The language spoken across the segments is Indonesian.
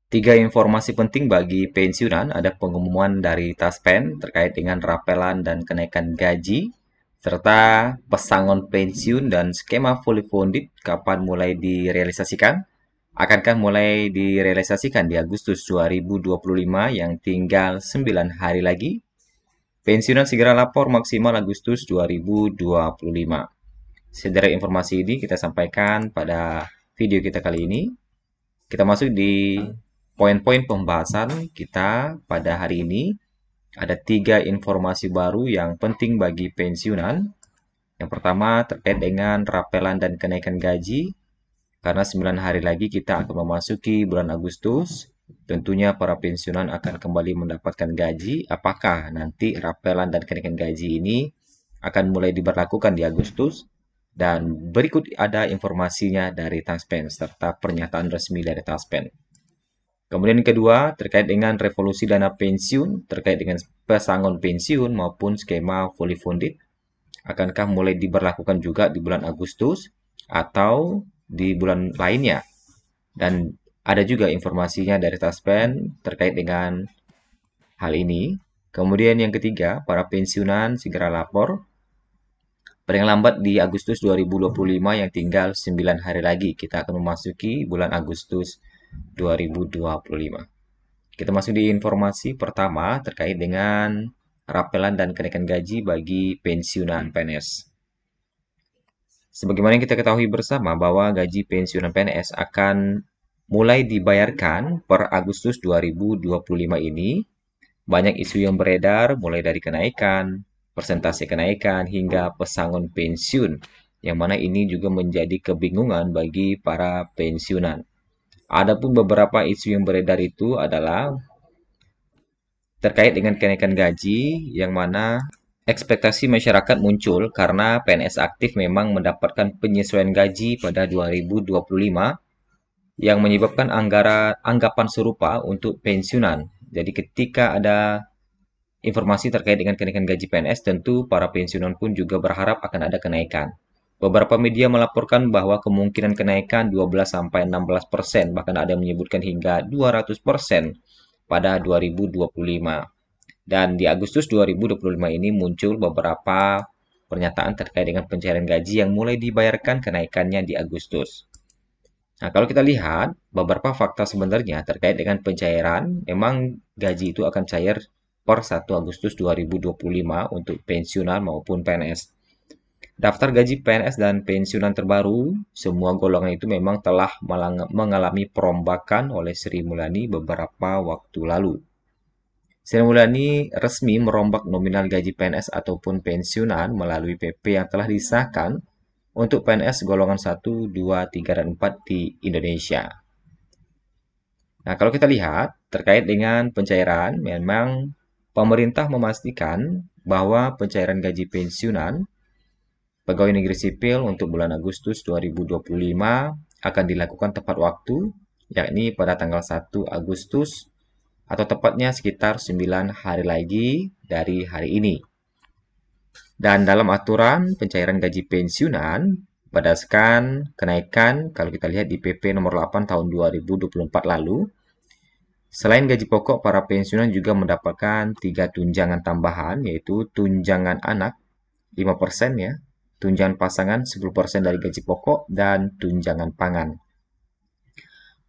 Tiga informasi penting bagi pensiunan, ada pengumuman dari Taspen terkait dengan rapelan dan kenaikan gaji, serta pesangon pensiun dan skema fully funded kapan mulai direalisasikan. Akankah mulai direalisasikan di Agustus 2025 yang tinggal 9 hari lagi? Pensiunan segera lapor maksimal Agustus 2025. Sederet informasi ini kita sampaikan pada video kita kali ini. Kita masuk di poin-poin pembahasan kita pada hari ini. Ada tiga informasi baru yang penting bagi pensiunan. Yang pertama terkait dengan rapelan dan kenaikan gaji. Karena 9 hari lagi kita akan memasuki bulan Agustus. Tentunya para pensiunan akan kembali mendapatkan gaji. Apakah nanti rapelan dan kenaikan gaji ini akan mulai diberlakukan di Agustus? Dan berikut ada informasinya dari Taspen serta pernyataan resmi dari Taspen. Kemudian yang kedua, terkait dengan revolusi dana pensiun, terkait dengan pesangon pensiun maupun skema fully funded, akankah mulai diberlakukan juga di bulan Agustus atau di bulan lainnya? Dan ada juga informasinya dari Taspen terkait dengan hal ini. Kemudian yang ketiga, para pensiunan segera lapor. Paling lambat di Agustus 2025 yang tinggal 9 hari lagi. Kita akan memasuki bulan Agustus 2025. Kita masuk di informasi pertama terkait dengan rapelan dan kenaikan gaji bagi pensiunan PNS. Sebagaimana yang kita ketahui bersama bahwa gaji pensiunan PNS akan mulai dibayarkan per Agustus 2025 ini. Banyak isu yang beredar mulai dari kenaikan, persentase kenaikan, hingga pesangon pensiun, yang mana ini juga menjadi kebingungan bagi para pensiunan. Adapun beberapa isu yang beredar itu adalah terkait dengan kenaikan gaji, yang mana ekspektasi masyarakat muncul karena PNS aktif memang mendapatkan penyesuaian gaji pada 2025 yang menyebabkan anggapan serupa untuk pensiunan. Jadi ketika ada informasi terkait dengan kenaikan gaji PNS, tentu para pensiunan pun juga berharap akan ada kenaikan. Beberapa media melaporkan bahwa kemungkinan kenaikan 12-16%, bahkan ada yang menyebutkan hingga 200% pada 2025. Dan di Agustus 2025 ini muncul beberapa pernyataan terkait dengan pencairan gaji yang mulai dibayarkan kenaikannya di Agustus. Nah, kalau kita lihat beberapa fakta sebenarnya terkait dengan pencairan, memang gaji itu akan cair per 1 Agustus 2025 untuk pensiunan maupun PNS. Daftar gaji PNS dan pensiunan terbaru, semua golongan itu memang telah mengalami perombakan oleh Sri Mulyani beberapa waktu lalu. Sri Mulyani resmi merombak nominal gaji PNS ataupun pensiunan melalui PP yang telah disahkan untuk PNS golongan 1, 2, 3, dan 4 di Indonesia. Nah, kalau kita lihat terkait dengan pencairan, memang pemerintah memastikan bahwa pencairan gaji pensiunan pegawai negeri sipil untuk bulan Agustus 2025 akan dilakukan tepat waktu, yakni pada tanggal 1 Agustus atau tepatnya sekitar 9 hari lagi dari hari ini. Dan dalam aturan pencairan gaji pensiunan, berdasarkan kenaikan, kalau kita lihat di PP nomor 8 tahun 2024 lalu, selain gaji pokok, para pensiunan juga mendapatkan 3 tunjangan tambahan, yaitu tunjangan anak 5% ya, tunjangan pasangan 10% dari gaji pokok, dan tunjangan pangan.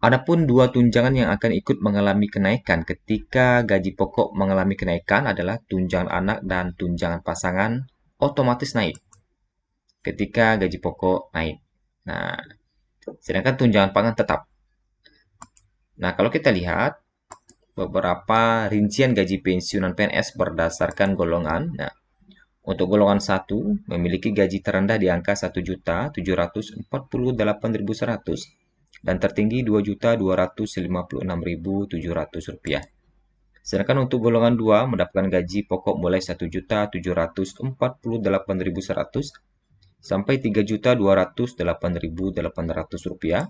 Adapun 2 tunjangan yang akan ikut mengalami kenaikan ketika gaji pokok mengalami kenaikan adalah tunjangan anak dan tunjangan pasangan otomatis naik ketika gaji pokok naik. Nah, sedangkan tunjangan pangan tetap. Nah, kalau kita lihat beberapa rincian gaji pensiunan PNS berdasarkan golongan. Nah, untuk golongan 1 memiliki gaji terendah di angka 1.748.100 dan tertinggi 2.256.700 rupiah. Sedangkan untuk golongan 2 mendapatkan gaji pokok mulai 1.748.100 sampai 3.208.800 rupiah.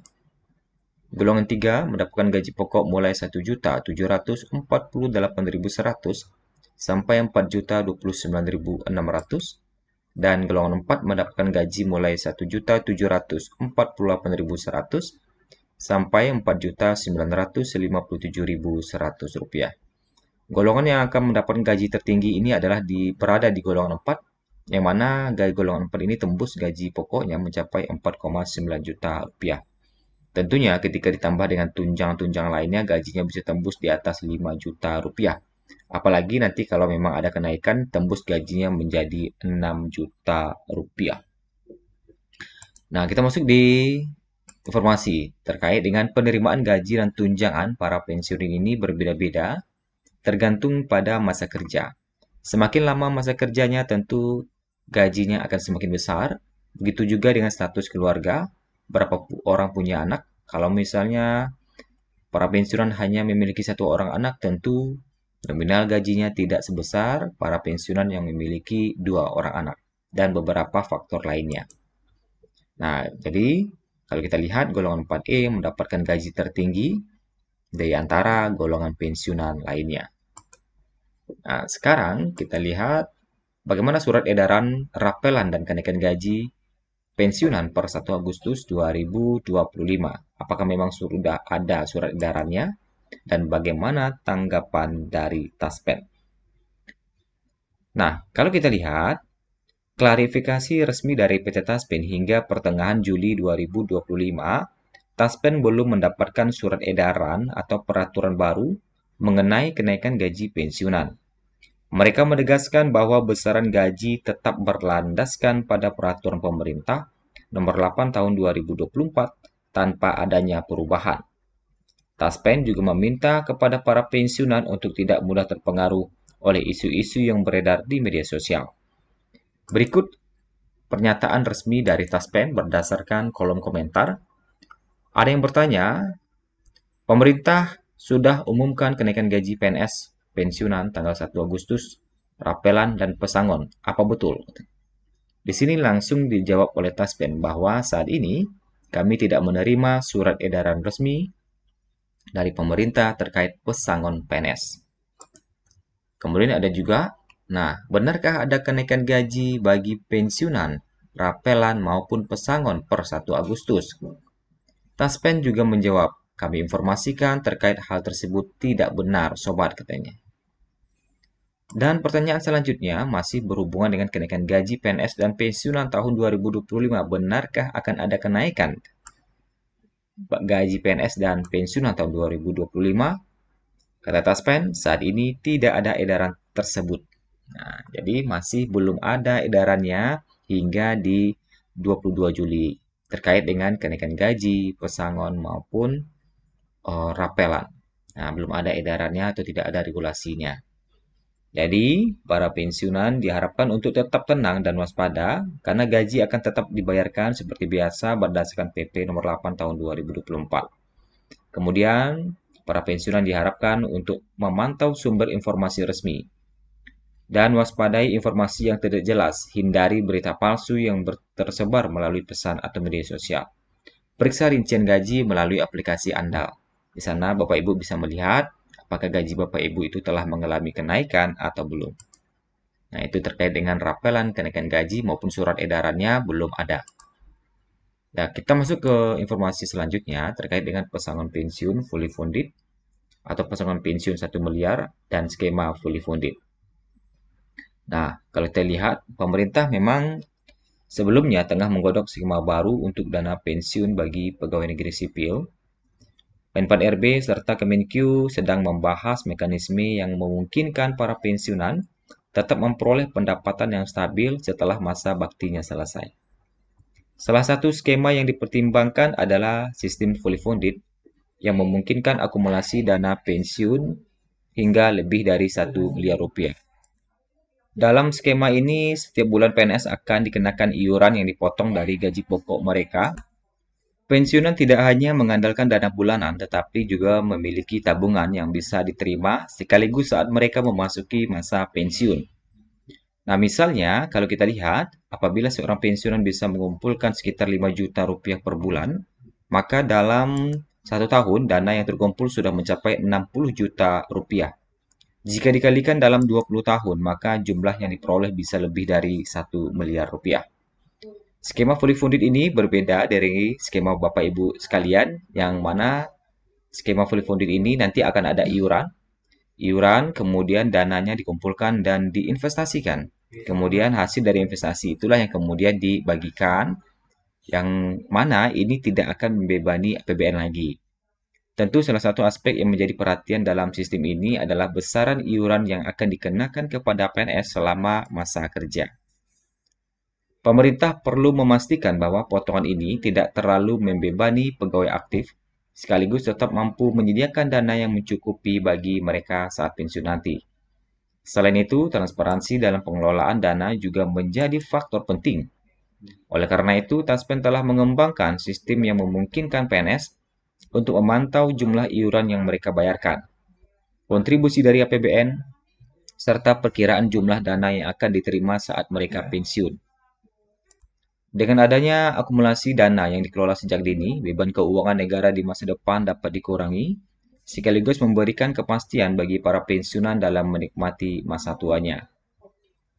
Golongan 3 mendapatkan gaji pokok mulai 1.748.100 sampai 4.029.600, dan golongan 4 mendapatkan gaji mulai 1.748.100 sampai Rp4.957.100. Golongan yang akan mendapatkan gaji tertinggi ini adalah berada di golongan 4, yang mana gaji golongan 4 ini tembus gaji pokoknya mencapai Rp4,9 juta. Tentunya ketika ditambah dengan tunjangan-tunjangan lainnya, gajinya bisa tembus di atas Rp5 juta. Apalagi nanti kalau memang ada kenaikan, tembus gajinya menjadi Rp6 juta. Nah, kita masuk di informasi terkait dengan penerimaan gaji dan tunjangan para pensiunan ini berbeda-beda tergantung pada masa kerja. Semakin lama masa kerjanya, tentu gajinya akan semakin besar. Begitu juga dengan status keluarga, berapa orang punya anak. Kalau misalnya para pensiunan hanya memiliki satu orang anak, tentu nominal gajinya tidak sebesar para pensiunan yang memiliki dua orang anak dan beberapa faktor lainnya. Nah, jadi kalau kita lihat golongan 4E mendapatkan gaji tertinggi dari antara golongan pensiunan lainnya. Nah, sekarang kita lihat bagaimana surat edaran rapelan dan kenaikan gaji pensiunan per 1 Agustus 2025. Apakah memang sudah ada surat edarannya dan bagaimana tanggapan dari Taspen? Nah, kalau kita lihat klarifikasi resmi dari PT Taspen hingga pertengahan Juli 2025, Taspen belum mendapatkan surat edaran atau peraturan baru mengenai kenaikan gaji pensiunan. Mereka menegaskan bahwa besaran gaji tetap berlandaskan pada peraturan pemerintah nomor 8 tahun 2024 tanpa adanya perubahan. Taspen juga meminta kepada para pensiunan untuk tidak mudah terpengaruh oleh isu-isu yang beredar di media sosial. Berikut pernyataan resmi dari Taspen berdasarkan kolom komentar. Ada yang bertanya, pemerintah sudah umumkan kenaikan gaji PNS pensiunan tanggal 1 Agustus, rapelan dan pesangon. Apa betul? Di sini langsung dijawab oleh Taspen bahwa saat ini kami tidak menerima surat edaran resmi dari pemerintah terkait pesangon PNS. Kemudian ada juga, nah, benarkah ada kenaikan gaji bagi pensiunan, rapelan maupun pesangon per 1 Agustus? Taspen juga menjawab, kami informasikan terkait hal tersebut tidak benar, sobat, katanya. Dan pertanyaan selanjutnya masih berhubungan dengan kenaikan gaji PNS dan pensiunan tahun 2025. Benarkah akan ada kenaikan gaji PNS dan pensiunan tahun 2025? Kata Taspen, saat ini tidak ada edaran tersebut. Nah, jadi masih belum ada edarannya hingga di 22 Juli terkait dengan kenaikan gaji, pesangon maupun rapelan. Nah, belum ada edarannya atau tidak ada regulasinya. Jadi, para pensiunan diharapkan untuk tetap tenang dan waspada karena gaji akan tetap dibayarkan seperti biasa berdasarkan PP nomor 8 tahun 2024. Kemudian, para pensiunan diharapkan untuk memantau sumber informasi resmi dan waspadai informasi yang tidak jelas, hindari berita palsu yang tersebar melalui pesan atau media sosial. Periksa rincian gaji melalui aplikasi andal. Di sana Bapak Ibu bisa melihat apakah gaji Bapak Ibu itu telah mengalami kenaikan atau belum. Nah, itu terkait dengan rapelan kenaikan gaji maupun surat edarannya belum ada. Nah, kita masuk ke informasi selanjutnya terkait dengan pesangon pensiun fully funded atau pesangon pensiun 1 miliar dan skema fully funded. Nah, kalau kita lihat, pemerintah memang sebelumnya tengah menggodok skema baru untuk dana pensiun bagi pegawai negeri sipil. N4RB serta Kemenkyu sedang membahas mekanisme yang memungkinkan para pensiunan tetap memperoleh pendapatan yang stabil setelah masa baktinya selesai. Salah satu skema yang dipertimbangkan adalah sistem fully funded yang memungkinkan akumulasi dana pensiun hingga lebih dari 1 miliar rupiah. Dalam skema ini, setiap bulan PNS akan dikenakan iuran yang dipotong dari gaji pokok mereka. Pensiunan tidak hanya mengandalkan dana bulanan, tetapi juga memiliki tabungan yang bisa diterima sekaligus saat mereka memasuki masa pensiun. Nah, misalnya, kalau kita lihat, apabila seorang pensiunan bisa mengumpulkan sekitar 5 juta rupiah per bulan, maka dalam 1 tahun, dana yang terkumpul sudah mencapai 60 juta rupiah. Jika dikalikan dalam 20 tahun, maka jumlah yang diperoleh bisa lebih dari 1 miliar rupiah. Skema fully funded ini berbeda dari skema Bapak Ibu sekalian, yang mana skema fully funded ini nanti akan ada iuran, kemudian dananya dikumpulkan dan diinvestasikan. Kemudian hasil dari investasi itulah yang kemudian dibagikan, yang mana ini tidak akan membebani APBN lagi. Tentu salah satu aspek yang menjadi perhatian dalam sistem ini adalah besaran iuran yang akan dikenakan kepada PNS selama masa kerja. Pemerintah perlu memastikan bahwa potongan ini tidak terlalu membebani pegawai aktif, sekaligus tetap mampu menyediakan dana yang mencukupi bagi mereka saat pensiun nanti. Selain itu, transparansi dalam pengelolaan dana juga menjadi faktor penting. Oleh karena itu, Taspen telah mengembangkan sistem yang memungkinkan PNS untuk memantau jumlah iuran yang mereka bayarkan, kontribusi dari APBN, serta perkiraan jumlah dana yang akan diterima saat mereka pensiun. Dengan adanya akumulasi dana yang dikelola sejak dini, beban keuangan negara di masa depan dapat dikurangi, sekaligus memberikan kepastian bagi para pensiunan dalam menikmati masa tuanya.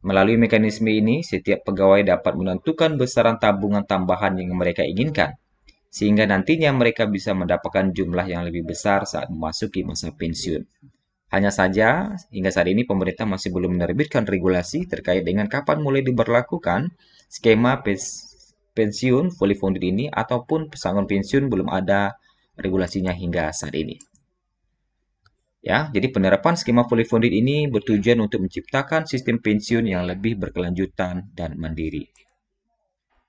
Melalui mekanisme ini, setiap pegawai dapat menentukan besaran tabungan tambahan yang mereka inginkan, sehingga nantinya mereka bisa mendapatkan jumlah yang lebih besar saat memasuki masa pensiun. Hanya saja, hingga saat ini pemerintah masih belum menerbitkan regulasi terkait dengan kapan mulai diberlakukan skema pensiun fully funded ini, ataupun pesangon pensiun belum ada regulasinya hingga saat ini. Ya, jadi penerapan skema fully funded ini bertujuan untuk menciptakan sistem pensiun yang lebih berkelanjutan dan mandiri.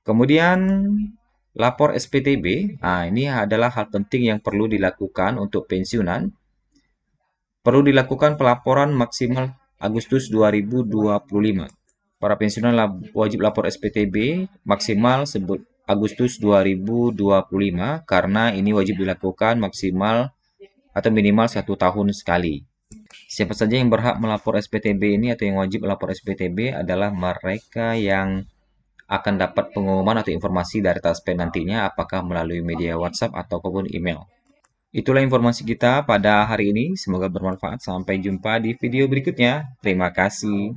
Kemudian, lapor SPTB. Nah, ini adalah hal penting yang perlu dilakukan untuk pensiunan. Perlu dilakukan pelaporan maksimal Agustus 2025. Para pensiunan wajib lapor SPTB maksimal Agustus 2025, karena ini wajib dilakukan maksimal atau minimal 1 tahun sekali. Siapa saja yang berhak melapor SPTB ini atau yang wajib melapor SPTB adalah mereka yang akan dapat pengumuman atau informasi dari Taspen nantinya, apakah melalui media WhatsApp ataupun email. Itulah informasi kita pada hari ini. Semoga bermanfaat. Sampai jumpa di video berikutnya. Terima kasih.